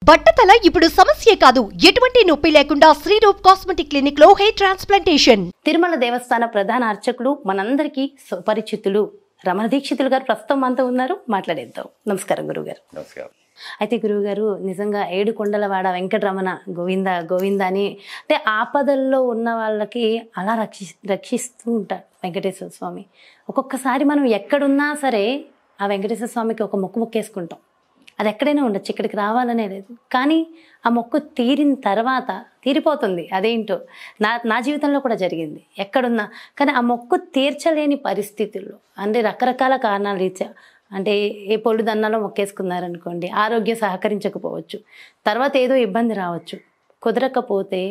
బట్టతల ఇప్పుడు సమస్య కాదు. ఎటువంటి నొప్పి లేకుండా శ్రీరూప్ కాస్మెటిక్ క్లినిక్ లో హెయిర్ ట్రాన్స్ప్లాంటేషన్. తిరుమల దేవస్థాన ప్రధాన అర్చకులు మనందరికీ సుపరిచితులు రమణ దీక్షితులు గారు ప్రస్తుతం మనతో ఉన్నారు. మాట్లాడేద్దాం. నమస్కారం గురుగారు. నమస్కారం. అయితే గురువుగారు, నిజంగా ఏడుకొండలవాడ వెంకటరమణ గోవింద గోవింద అని అంటే ఆపదల్లో ఉన్న వాళ్ళకి అలా రక్షిస్తూ ఉంటాడు వెంకటేశ్వర స్వామి. ఒక్కొక్కసారి మనం ఎక్కడున్నా సరే ఆ వెంకటేశ్వర స్వామికి ఒక మొక్కేసుకుంటాం. అది ఎక్కడైనా ఉండొచ్చు, ఇక్కడికి రావాలనే లేదు. కానీ ఆ మొక్కు తీరిన తర్వాత తీరిపోతుంది. అదేంటో నా జీవితంలో కూడా జరిగింది. ఎక్కడున్నా కానీ ఆ మొక్కు తీర్చలేని పరిస్థితుల్లో, అంటే రకరకాల కారణాలు రీత్యా, అంటే ఏ పొళ్ళు దన్నాలో మొక్కేసుకున్నారనుకోండి, ఆరోగ్యం సహకరించకపోవచ్చు, తర్వాత ఏదో ఇబ్బంది రావచ్చు, కుదరకపోతే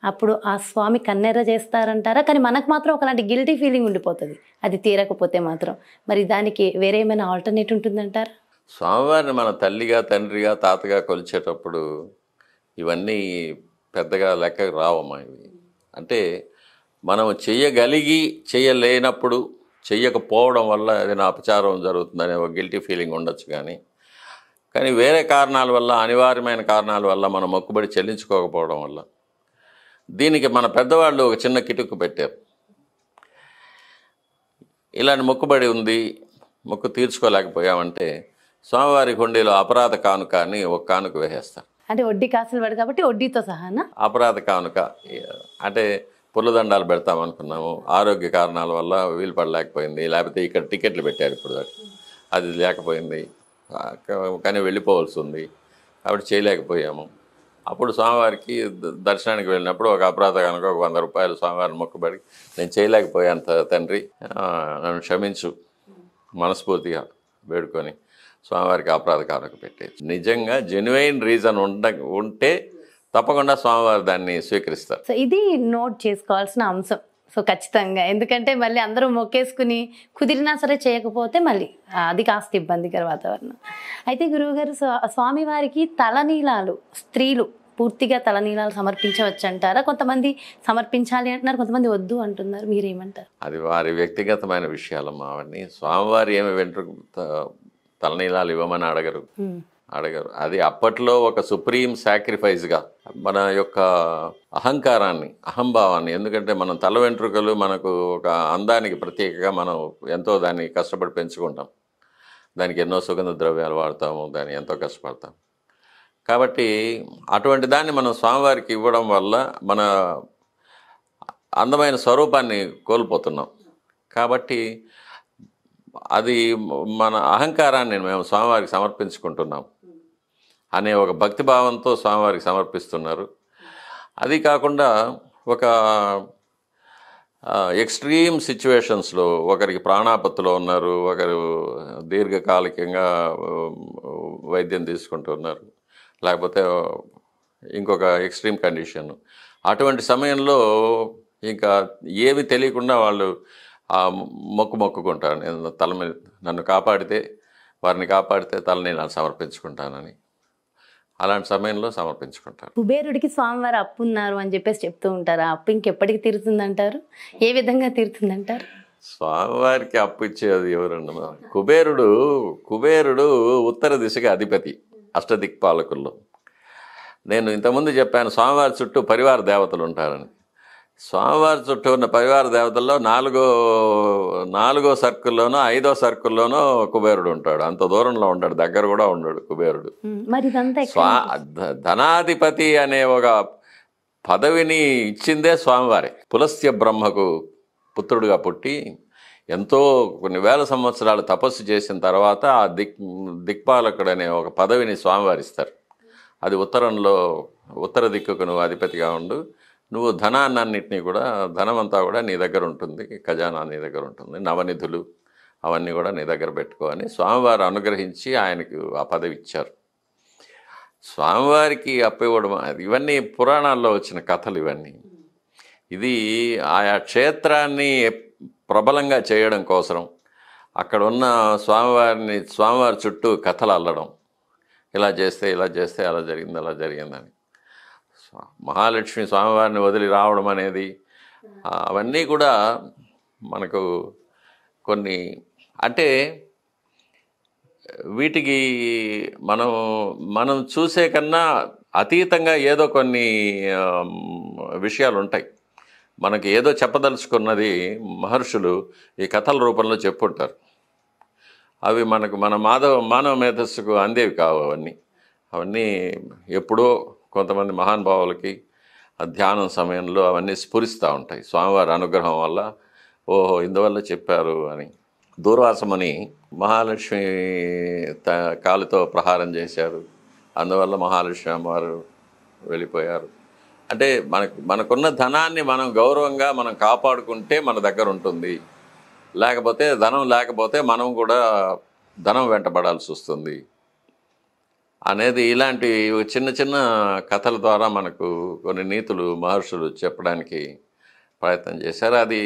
అప్పుడు ఆ స్వామి కన్నెర్ర చేస్తారంటారా? కానీ మనకు మాత్రం ఒకలాంటి గిల్టీ ఫీలింగ్ ఉండిపోతుంది అది తీరకపోతే మాత్రం. మరి దానికి వేరే ఏమైనా ఆల్టర్నేట్ ఉంటుందంటారా? స్వామివారిని మన తల్లిగా, తండ్రిగా, తాతగా కొలిచేటప్పుడు ఇవన్నీ పెద్దగా లెక్కకు రావమ్మా. ఇవి అంటే మనం చేయలేనప్పుడు, చెయ్యకపోవడం వల్ల ఏదైనా అపచారం జరుగుతుందనే ఒక గిల్టీ ఫీలింగ్ ఉండొచ్చు. కానీ వేరే కారణాల వల్ల, అనివార్యమైన కారణాల వల్ల మనం మొక్కుబడి చెల్లించుకోకపోవడం వల్ల దీనికి మన పెద్దవాళ్ళు ఒక చిన్న కిటుకు పెట్టారు. ఇలాంటి మొక్కుబడి ఉంది, మొక్కు తీర్చుకోలేకపోయామంటే స్వామివారి హుండీలో అపరాధ కానుక అని ఒక కానుక వేసేస్తారు. అంటే వడ్డీ కాసులు పడు కాబట్టి వడ్డీతో సహానా అపరాధ కానుక. అంటే పుల్లదండాలు పెడతామనుకున్నాము, ఆరోగ్య కారణాల వల్ల వీలు పడలేకపోయింది, లేకపోతే ఇక్కడ టికెట్లు పెట్టారు ఇప్పుడు అది లేకపోయింది, కానీ వెళ్ళిపోవాల్సి ఉంది కాబట్టి చేయలేకపోయాము. అప్పుడు స్వామివారికి దర్శనానికి వెళ్ళినప్పుడు ఒక అపరాధ కానుక ఒక 100 రూపాయలు స్వామివారిని మొక్కుబడి, నేను చేయలేకపోయాను తండ్రి, నన్ను క్షమించు మనస్ఫూర్తిగా వేడుకొని స్వామివారికి అపరాధ కానుక పెట్టేది. నిజంగా జెన్యున్ రీజన్ ఉంటే తప్పకుండా స్వామివారు దాన్ని స్వీకరిస్తారు. సో ఇది నోట్ చేసుకోవాల్సిన అంశం. సో ఖచ్చితంగా, ఎందుకంటే మళ్ళీ అందరూ మొక్కేసుకుని కుదిరినా సరే చేయకపోతే మళ్ళీ అది కాస్త ఇబ్బందికర వాతావరణం. అయితే గురువుగారు, స్వామివారికి తలనీలాలు స్త్రీలు పూర్తిగా తలనీలాలు సమర్పించవచ్చు అంటారా? కొంతమంది సమర్పించాలి అంటున్నారు, కొంతమంది వద్దు అంటున్నారు. మీరేమంటారు? అది వారి వ్యక్తిగతమైన విషయాలమ్మా. అవన్నీ స్వామివారి ఏమి తలనీలాలు ఇవ్వమని అడగరు. అది అప్పట్లో ఒక సుప్రీం సాక్రిఫైస్గా మన యొక్క అహంకారాన్ని, అహంభావాన్ని, ఎందుకంటే మనం తల వెంట్రుకలు మనకు ఒక అందానికి ప్రత్యేకగా మనం ఎంతో దాన్ని కష్టపడి పెంచుకుంటాం, దానికి ఎన్నో సుగంధ ద్రవ్యాలు వాడతాము, దాన్ని ఎంతో కష్టపడతాం. కాబట్టి అటువంటి దాన్ని మనం స్వామివారికి ఇవ్వడం వల్ల మన అందమైన స్వరూపాన్ని కోల్పోతున్నాం. కాబట్టి అది మన అహంకారాన్ని మేము స్వామివారికి సమర్పించుకుంటున్నాం అనే ఒక భక్తిభావంతో స్వామివారికి సమర్పిస్తున్నారు. అది కాకుండా ఒక ఎక్స్ట్రీమ్ సిచ్యువేషన్స్లో ఒకరికి ప్రాణాపత్తులో ఉన్నారు, ఒకరు దీర్ఘకాలికంగా వైద్యం తీసుకుంటున్నారు, లేకపోతే ఇంకొక ఎక్స్ట్రీమ్ కండిషన్. అటువంటి సమయంలో ఇంకా ఏమి తెలియకుండా వాళ్ళు మొక్కుకుంటారు. నేను తల మీద వారిని కాపాడితే తలని నేను సమర్పించుకుంటానని అలాంటి సమయంలో సమర్పించుకుంటారు. కుబేరుడికి స్వామివారు అప్పు ఉన్నారు అని చెప్పేసి చెప్తూ ఉంటారు. ఆ అప్పు ఇంకెప్పటికి తీరుతుందంటారు? ఏ విధంగా తీరుతుందంటారు? స్వామివారికి అప్పు ఇచ్చేది ఎవరన్నా? కుబేరుడు ఉత్తర దిశగా అధిపతి అష్టదిక్పాలకుల్లో. నేను ఇంతకుముందు చెప్పాను స్వామివారి చుట్టూ పరివార దేవతలు ఉంటారని. స్వామివారి చుట్టూ ఉన్న పరివార దేవతల్లో నాలుగో సర్కిల్లోనో 5వ సర్కిల్లోనో కుబేరుడు ఉంటాడు. అంత దూరంలో ఉంటాడు, దగ్గర కూడా ఉండడు కుబేరుడు. ధనాధిపతి అనే ఒక పదవిని ఇచ్చిందే స్వామివారే. పులస్త్య బ్రహ్మకు పుత్రుడుగా పుట్టి ఎంతో కొన్ని వేల సంవత్సరాలు తపస్సు చేసిన తర్వాత ఆ దిక్పాలకుడు అనే ఒక పదవిని స్వామివారిస్తారు. అది ఉత్తర దిక్కుకు నువ్వు అధిపతిగా ఉండు, నువ్వు ధనాన్నింటినీ కూడా, ధనమంతా కూడా నీ దగ్గర ఉంటుంది, ఖజానా నీ దగ్గర ఉంటుంది, నవనిధులు అవన్నీ కూడా నీ దగ్గర పెట్టుకో అని స్వామివారు అనుగ్రహించి ఆయనకు ఆ పదవి ఇచ్చారు. స్వామివారికి అప్పివ్వడం ఇవన్నీ పురాణాల్లో వచ్చిన కథలు ఇవన్నీ. ఇది ఆయా క్షేత్రాన్ని ప్రబలంగా చేయడం కోసం అక్కడ ఉన్న స్వామివారి చుట్టూ కథలు అల్లడం, ఇలా చేస్తే అలా జరిగిందని. మహాలక్ష్మి స్వామివారిని వదిలి రావడం అనేది అవన్నీ కూడా మనకు కొన్ని, అంటే వీటికి మనం మనం చూసే కన్నా అతీతంగా ఏదో కొన్ని విషయాలు ఉంటాయి. మనకి ఏదో చెప్పదలుచుకున్నది మహర్షులు ఈ కథల రూపంలో చెప్పుంటారు. అవి మనకు మన మానవ మేధస్సుకు అందేవి కావు. అవన్నీ ఎప్పుడో కొంతమంది మహానుభావులకి ఆ ధ్యానం సమయంలో అవన్నీ స్ఫురిస్తూ ఉంటాయి. స్వామివారి అనుగ్రహం వల్ల ఓహో ఇందువల్ల చెప్పారు అని. దూర్వాసముని మహాలక్ష్మి కాలుతో ప్రహారం చేశారు, అందువల్ల మహాలక్ష్మి అమ్మవారు వెళ్ళిపోయారు. అంటే మనకున్న ధనాన్ని మనం గౌరవంగా మనం కాపాడుకుంటే మన దగ్గర ఉంటుంది. లేకపోతే ధనం లేకపోతే మనం కూడా ధనం వెంటబడాల్సి వస్తుంది అనేది ఇలాంటి చిన్న చిన్న కథల ద్వారా మనకు కొన్ని నీతులు మహర్షులు చెప్పడానికి ప్రయత్నం చేశారు. అది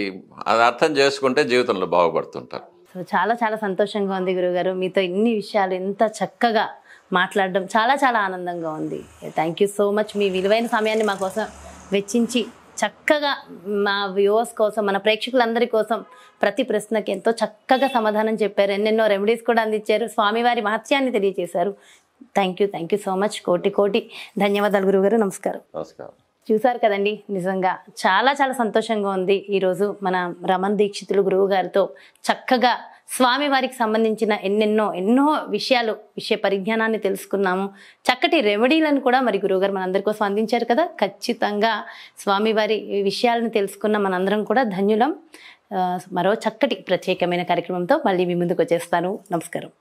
అర్థం చేసుకుంటే జీవితంలో బాగుపడుతుంటారు. సో చాలా చాలా సంతోషంగా ఉంది గురుగారు, మీతో ఇన్ని విషయాలు ఎంత చక్కగా మాట్లాడడం చాలా చాలా ఆనందంగా ఉంది. Thank you so much. మీ విలువైన సమయాన్ని మా కోసం వెచ్చించి చక్కగా మా వ్యూవర్స్ కోసం, మన ప్రేక్షకులందరి కోసం ప్రతి ప్రశ్నకి ఎంతో చక్కగా సమాధానం చెప్పారు. ఎన్నెన్నో రెమెడీస్ కూడా అందించారు, స్వామివారి మహత్యాన్ని తెలియజేశారు. Thank you so much. కోటి ధన్యవాదాలు గురుగారు. నమస్కారం. నమస్కారం. చూసారు కదండి, నిజంగా చాలా చాలా సంతోషంగా ఉంది. ఈరోజు మన రమణ్ దీక్షితులు గురువు గారితో చక్కగా స్వామివారికి సంబంధించిన ఎన్నో విషయ పరిజ్ఞానాన్ని తెలుసుకున్నాము. చక్కటి రెమెడీలను కూడా మరి గురువుగారు మనందరి కోసం అందించారు కదా. ఖచ్చితంగా స్వామివారి విషయాలను తెలుసుకున్న మనందరం కూడా ధన్యులం. మరో చక్కటి ప్రత్యేకమైన కార్యక్రమంతో మళ్ళీ మీ ముందుకు వచ్చేస్తాను. నమస్కారం.